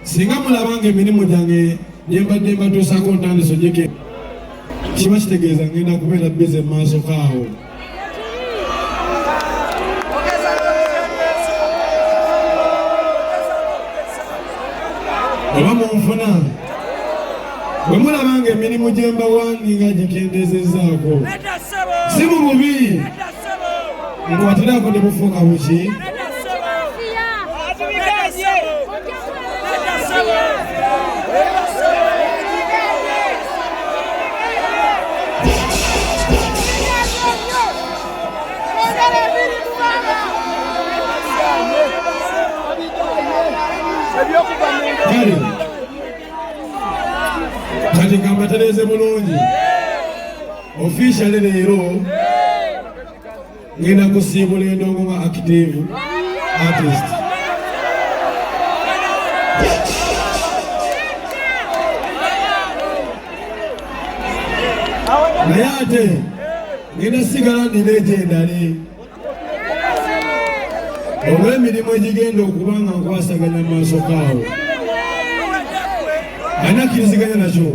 singa mulabanga emirimu gyange gyembadde mbatuusako ntandiso gyeke kiba kitegeeza ngenda kubeera bize mu maaso kaawo. Oba munfuna bwe mulabanga emirimu gye mbawandiika gikendeezezzaako si mu bubi nkwatiraako ne bufuuka buki. Kati ngambatereze bulungi officially leero ngenda kusiibula endongo nga active artist. Naye ate ngenda sigala ndi legendary olw'emirimu egigenda okuba nga nkwasaganya mu maaso kaawo. Anakkiriziganya nakyo.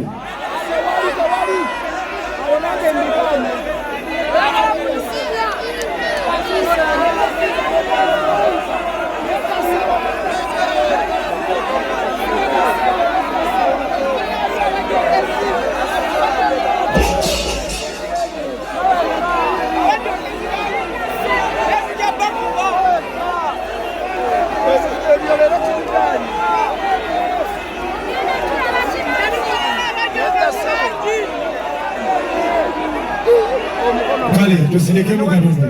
Kale tusirekemu Katonda.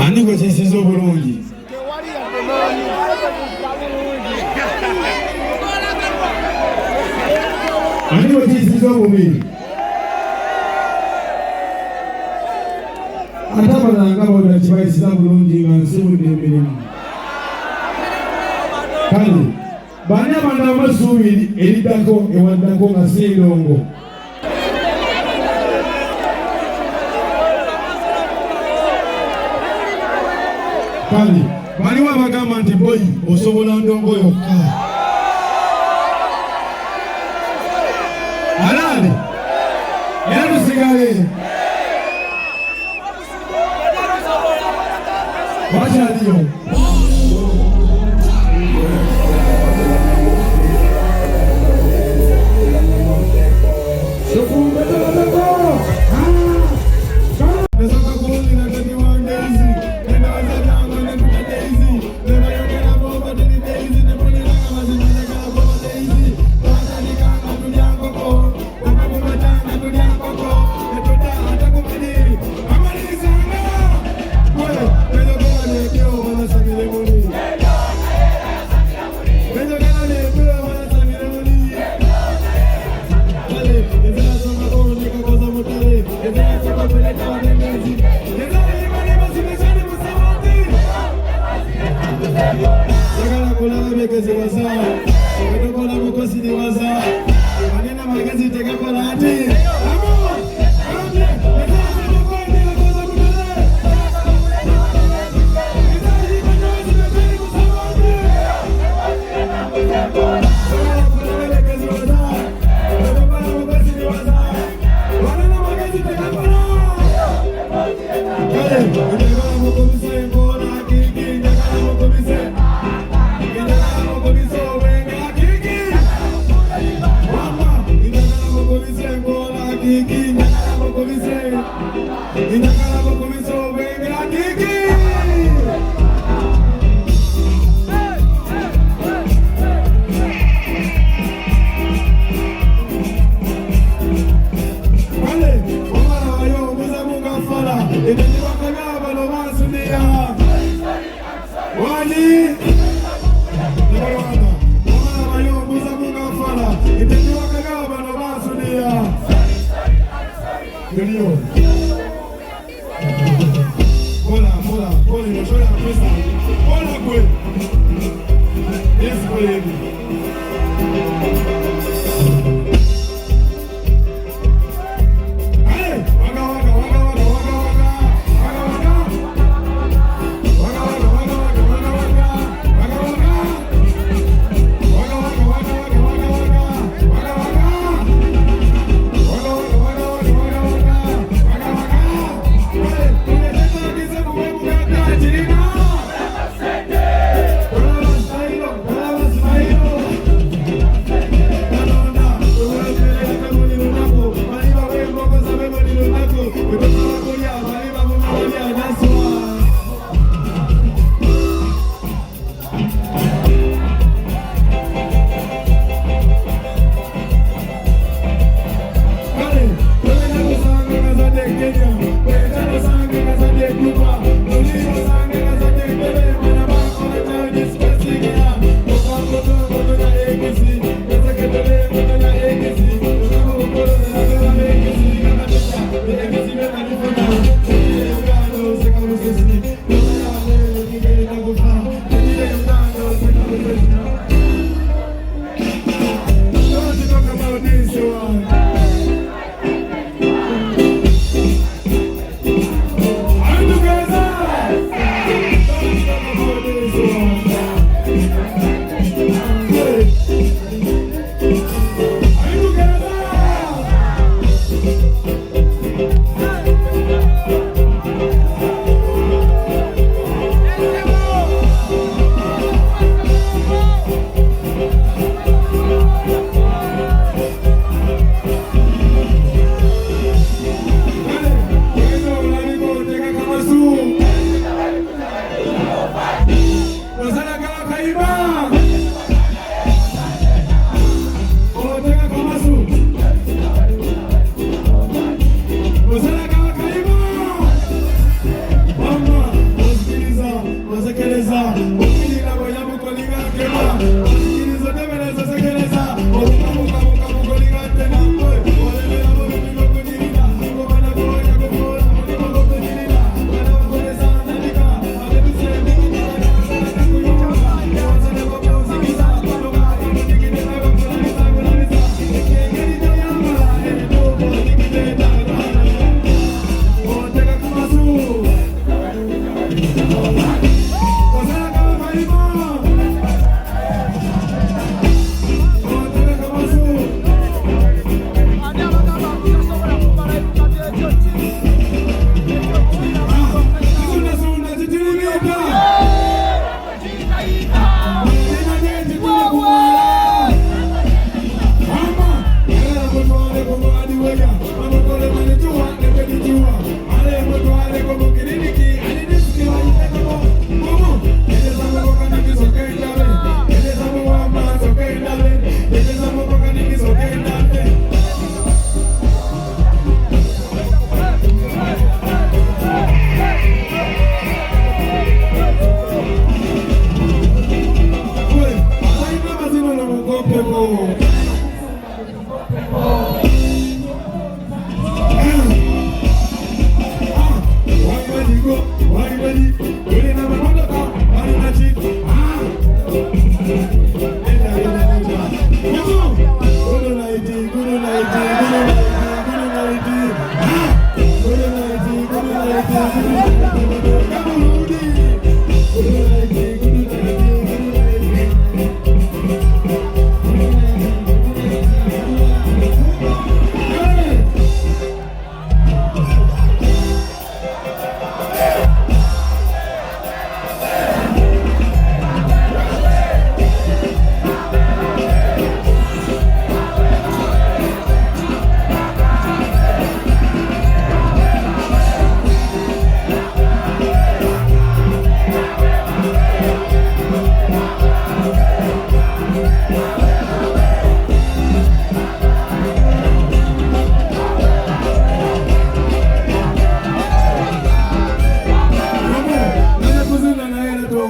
Ani gwe kisiza obulungi? Ani gwe kisiza obubi? Atabalanga bona kibayisiza bulungi nga nsibudde emirimu. Kale baana bana amasuubiri eriddako ewaddako nga si erongo. Kale baliwo abagamba nti boy osobola ndongo yokka. Alaale era tusigale wakyaliyo.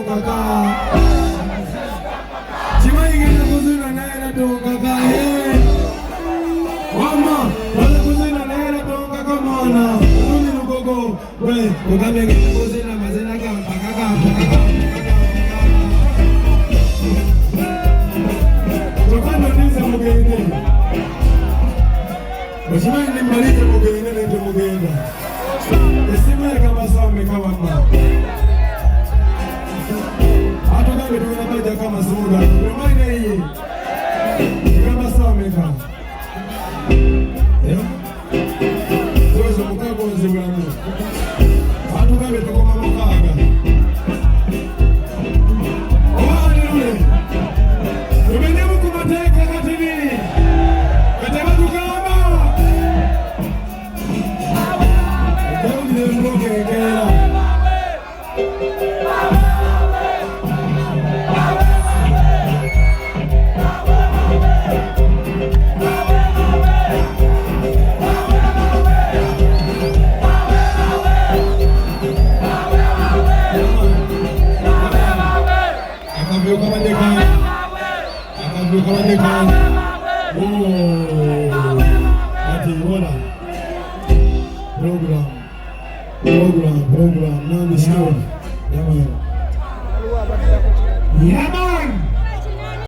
kaka chimaigenda kuzina naera to kaka mama wala kuzina naera to kaka mwana nuni lugogo we kukamenge kuzina mazina kaka Tokando nize mugende Bashimai ni mbalite mugende nende mugenda Esime kama sawa mekawa mma Ato kame tukana baja kama suga Remaine hii Kama sawa mekawa Zozo mukako nzibulamu Ato kame tukoma mukaga program non-stop. Yeah, man.